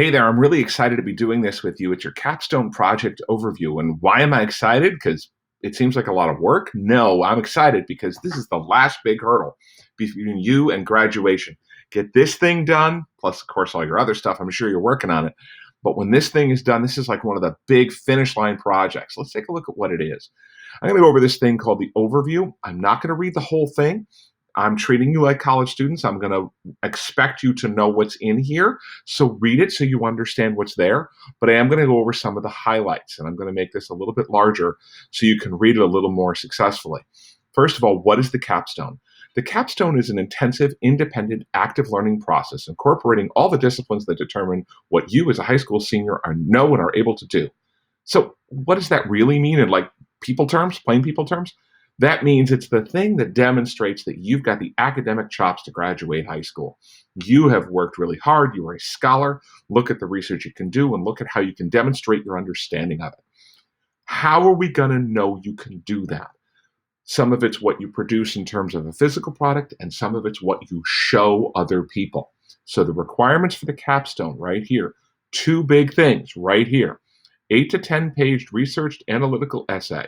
Hey there, I'm really excited to be doing this with you. It's your Capstone project overview. And why am I excited? Because it seems like a lot of work? No, I'm excited because this is the last big hurdle between you and graduation. Get this thing done, plus, of course, all your other stuff. I'm sure you're working on it. But when this thing is done, this is like one of the big finish line projects. Let's take a look at what it is. I'm going to go over this thing called the overview. I'm not going to read the whole thing. I'm treating you like college students. I'm going to expect you to know what's in here. So read it so you understand what's there. But I am going to go over some of the highlights, and I'm going to make this a little bit larger so you can read it a little more successfully. First of all, what is the capstone? The capstone is an intensive, independent, active learning process incorporating all the disciplines that determine what you as a high school senior know and are able to do. So what does that really mean in like people terms, plain people terms? That means it's the thing that demonstrates that you've got the academic chops to graduate high school. You have worked really hard. You are a scholar. Look at the research you can do and look at how you can demonstrate your understanding of it. How are we going to know you can do that? Some of it's what you produce in terms of a physical product, and some of it's what you show other people. So the requirements for the capstone right here, two big things right here. 8 to 10 page researched analytical essay.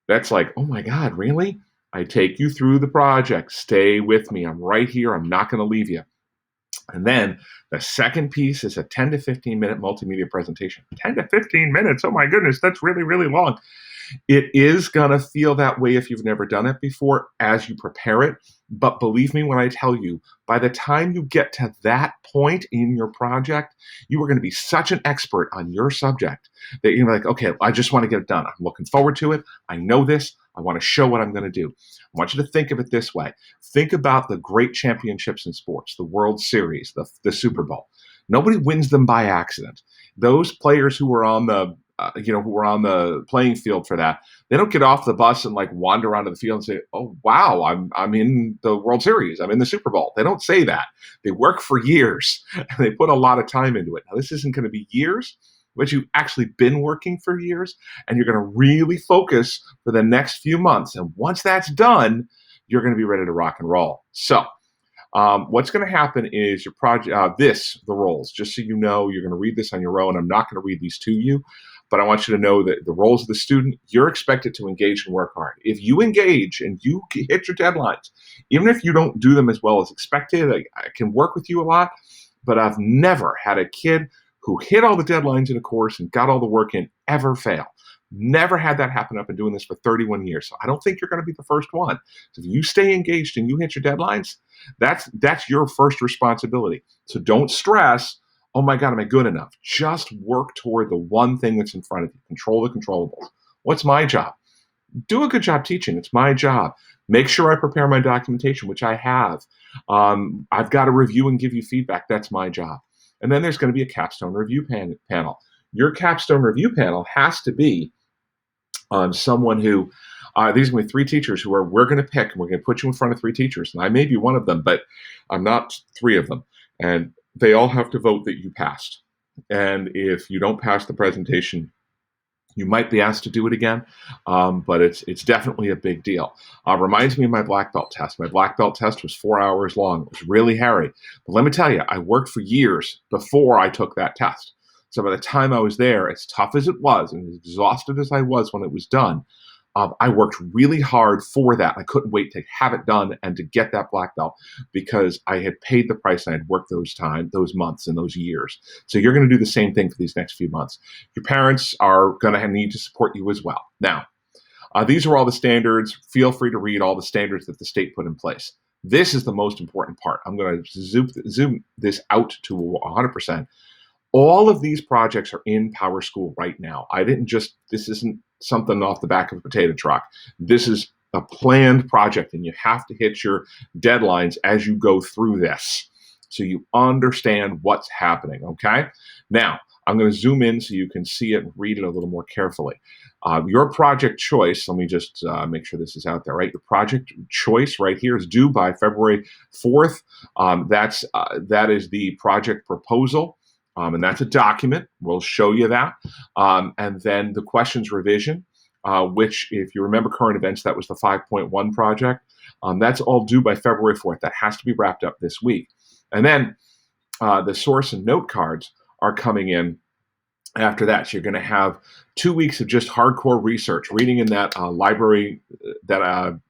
That's like, oh my God, really? I take you through the project. Stay with me. I'm right here. I'm not going to leave you. And then the second piece is a 10 to 15 minute multimedia presentation. 10 to 15 minutes. Oh my goodness, that's really, really long. It is going to feel that way if you've never done it before as you prepare it. But believe me when I tell you, by the time you get to that point in your project, you are going to be such an expert on your subject that you're like, okay, I just want to get it done. I'm looking forward to it. I know this. I want to show what I'm going to do. I want you to think of it this way. Think about the great championships in sports, the World Series, the Super Bowl. Nobody wins them by accident. Those players who were on the who were on the playing field for that, they don't get off the bus and like wander onto the field and say, "Oh wow, I'm in the World Series, I'm in the Super Bowl." They don't say that. They work for years and they put a lot of time into it. Now this isn't going to be years, but you've actually been working for years, and you're going to really focus for the next few months. And once that's done, you're going to be ready to rock and roll. So what's going to happen is your project, the roles, just so you know, you're going to read this on your own. I'm not going to read these to you, but I want you to know that the roles of the student, you're expected to engage and work hard. If you engage and you hit your deadlines, even if you don't do them as well as expected, I can work with you a lot, but I've never had a kid who hit all the deadlines in a course and got all the work in ever fail. Never had that happen. I've been doing this for 31 years. So I don't think you're going to be the first one. So if you stay engaged and you hit your deadlines, that's your first responsibility. So don't stress, oh my God, am I good enough? Just work toward the one thing that's in front of you. Control the controllables. What's my job? Do a good job teaching. It's my job. Make sure I prepare my documentation, which I have. I've got to review and give you feedback. That's my job. And then there's going to be a capstone review panel. Your capstone review panel has to be someone who, these are going to be three teachers who we're going to pick, and we're going to put you in front of three teachers. And I may be one of them, but I'm not three of them. And they all have to vote that you passed. And if you don't pass the presentation, you might be asked to do it again, but it's definitely a big deal. Reminds me of my black belt test. My black belt test was 4 hours long. It was really hairy. But let me tell you, I worked for years before I took that test. So by the time I was there, as tough as it was and as exhausted as I was when it was done, I worked really hard for that. I couldn't wait to have it done and to get that black belt because I had paid the price and I had worked those months and those years. So you're going to do the same thing for these next few months. Your parents are going to need to support you as well. Now, these are all the standards. Feel free to read all the standards that the state put in place. This is the most important part. I'm going to zoom this out to 100%. All of these projects are in PowerSchool right now. This isn't something off the back of a potato truck. This is a planned project, and you have to hit your deadlines as you go through this so you understand what's happening, okay? Now, I'm going to zoom in so you can see it and read it a little more carefully. Your project choice, let me just make sure this is out there, right? Your project choice right here is due by February 4th. That is the project proposal. And that's a document. We'll show you that. And then the questions revision, which, if you remember current events, that was the 5.1 project. That's all due by February 4th. That has to be wrapped up this week. And then the source and note cards are coming in after that. So you're going to have 2 weeks of just hardcore research, reading in that library, that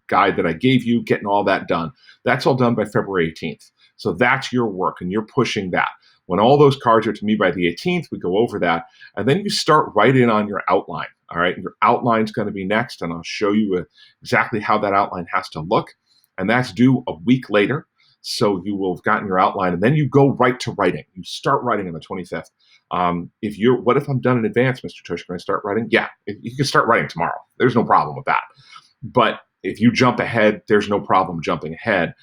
guide that I gave you, getting all that done. That's all done by February 18th. So that's your work, and you're pushing that. When all those cards are to me by the 18th, we go over that, and then you start right in on your outline. All right, your outline's going to be next, and I'll show you exactly how that outline has to look, and that's due a week later. So you will have gotten your outline, and then you go right to writing. You start writing on the 25th. What if I'm done in advance, Mr. Tush? Can I start writing? Yeah, you can start writing tomorrow. There's no problem with that. But if you jump ahead, there's no problem jumping ahead.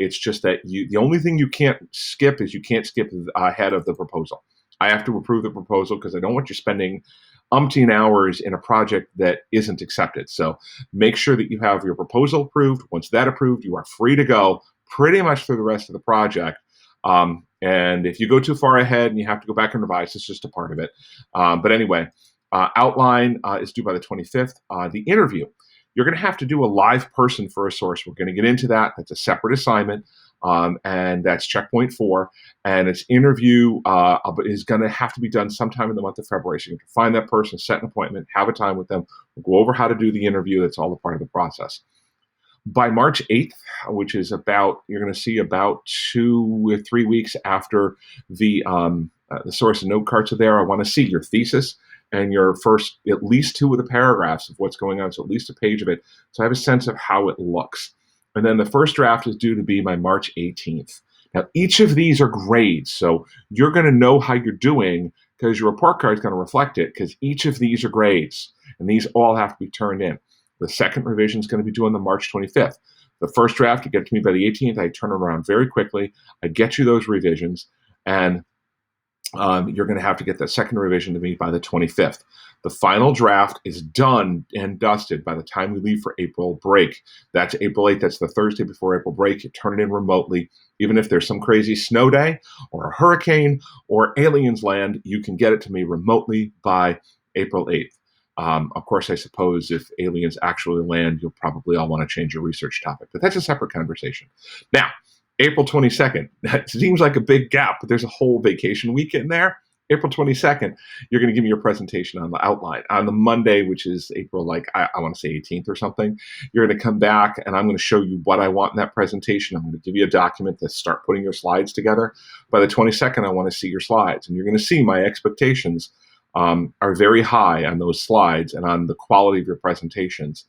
It's just that the only thing you can't skip is you can't skip ahead of the proposal. I have to approve the proposal because I don't want you spending umpteen hours in a project that isn't accepted. So make sure that you have your proposal approved. Once that approved, you are free to go pretty much through the rest of the project. And if you go too far ahead and you have to go back and revise, it's just a part of it. But anyway, outline is due by the 25th. The interview, you're going to have to do a live person for a source. We're going to get into that. That's a separate assignment. And that's checkpoint 4. And its interview is going to have to be done sometime in the month of February. So you can find that person, set an appointment, have a time with them. We'll go over how to do the interview. That's all a part of the process. By March 8th, which is you're going to see about 2 or 3 weeks after the source and note cards are there, I want to see your thesis and your first, at least 2 of the paragraphs of what's going on, so at least a page of it, so I have a sense of how it looks. And then the first draft is due to be by March 18th. Now, each of these are grades, so you're going to know how you're doing because your report card is going to reflect it, because each of these are grades, and these all have to be turned in. The second revision is going to be due on the March 25th. The first draft, you get to me by the 18th. I turn it around very quickly. I get you those revisions, and you're going to have to get that second revision to me by the 25th. The final draft is done and dusted by the time we leave for April break. That's April 8th. That's the Thursday before April break. You turn it in remotely. Even if there's some crazy snow day or a hurricane or aliens land, you can get it to me remotely by April 8th. Of course, I suppose if aliens actually land, you'll probably all want to change your research topic, but that's a separate conversation. Now, April 22nd, that seems like a big gap, but there's a whole vacation week in there. April 22nd, you're going to give me your presentation on the outline. On the Monday, which is April, I want to say 18th or something, you're going to come back and I'm going to show you what I want in that presentation. I'm going to give you a document to start putting your slides together. By the 22nd, I want to see your slides, and you're going to see my expectations are very high on those slides and on the quality of your presentations,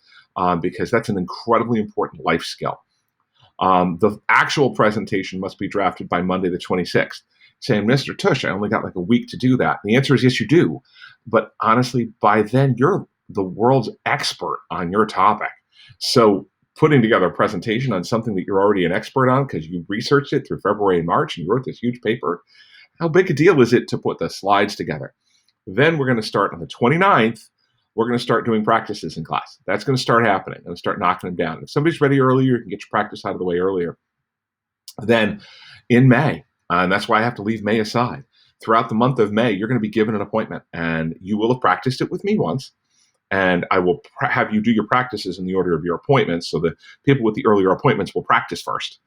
because that's an incredibly important life skill. The actual presentation must be drafted by Monday the 26th. Saying, Mr. Tush, I only got like a week to do that. The answer is yes, you do. But honestly, by then, you're the world's expert on your topic. So putting together a presentation on something that you're already an expert on because you researched it through February and March and you wrote this huge paper, how big a deal is it to put the slides together? Then we're going to start on the 29th. We're going to start doing practices in class. That's going to start happening. I'm going to start knocking them down. If somebody's ready earlier, you can get your practice out of the way earlier. Then in May, and that's why I have to leave May aside. Throughout the month of May, you're going to be given an appointment, and you will have practiced it with me once, and I will have you do your practices in the order of your appointments, so the people with the earlier appointments will practice first.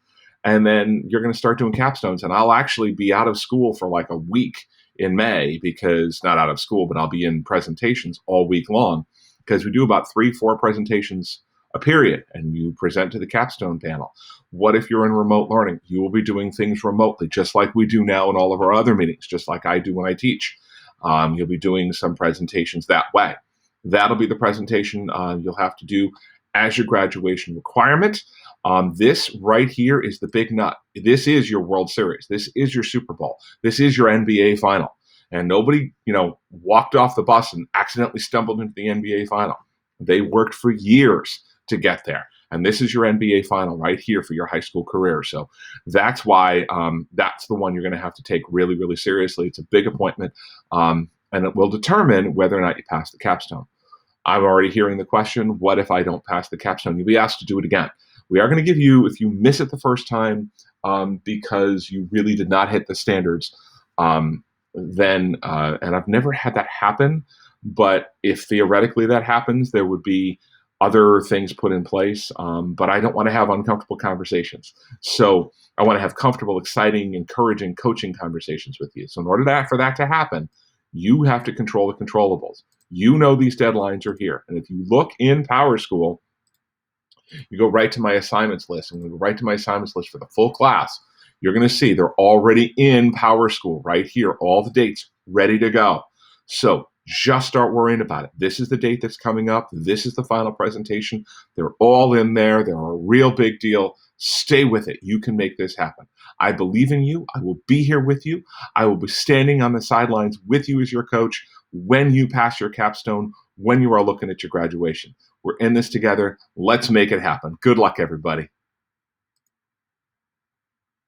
And then you're going to start doing capstones, and I'll actually be out of school for like a week in May, because not out of school, but I'll be in presentations all week long, because we do about 3-4 presentations a period, and you present to the capstone panel. What if you're in remote learning? You will be doing things remotely, just like we do now in all of our other meetings, just like I do when I teach. You'll be doing some presentations that way. That'll be the presentation you'll have to do as your graduation requirement. This right here is the big nut. This is your World Series. This is your Super Bowl. This is your NBA final. And nobody, walked off the bus and accidentally stumbled into the NBA final. They worked for years to get there. And this is your NBA final right here for your high school career. So that's why that's the one you're going to have to take really, really seriously. It's a big appointment, and it will determine whether or not you pass the capstone. I'm already hearing the question, what if I don't pass the capstone? You'll be asked to do it again. We are going to give you, if you miss it the first time because you really did not hit the standards, then, and I've never had that happen, but if theoretically that happens, there would be other things put in place, but I don't want to have uncomfortable conversations. So I want to have comfortable, exciting, encouraging coaching conversations with you. So in order for that to happen, you have to control the controllables. You know these deadlines are here. And if you look in Power School, you go right to my assignments list, and we go right to my assignments list for the full class. You're going to see they're already in Power School right here, all the dates ready to go. So just start worrying about it. This is the date that's coming up. This is the final presentation. They're all in there. They're a real big deal. Stay with it. You can make this happen. I believe in you. I will be here with you. I will be standing on the sidelines with you as your coach when you pass your capstone, when you are looking at your graduation. We're in this together. Let's make it happen. Good luck, everybody.